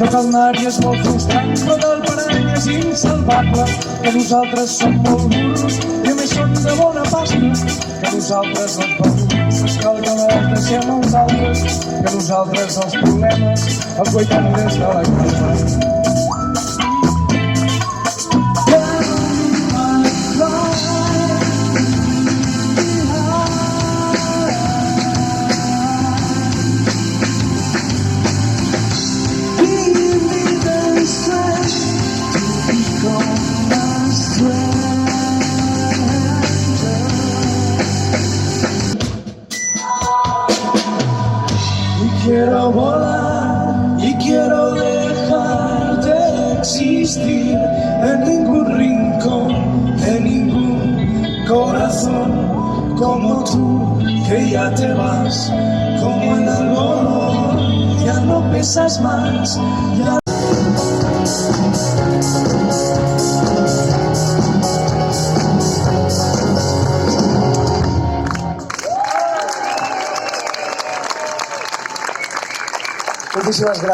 Tot el nari és molt frustrant, però del parany és insalvable. Que nosaltres som molt burros i a més som de bona pasta. Que nosaltres els verdurs cal que no els deixem als altres. Que nosaltres els problemes els guaitem des de la calma. Quiero volar y quiero dejar de existir en ningún rincón, en ningún corazón como tú, que ya te vas como el algodón, ya no pesas más, ya. Muchísimas gracias.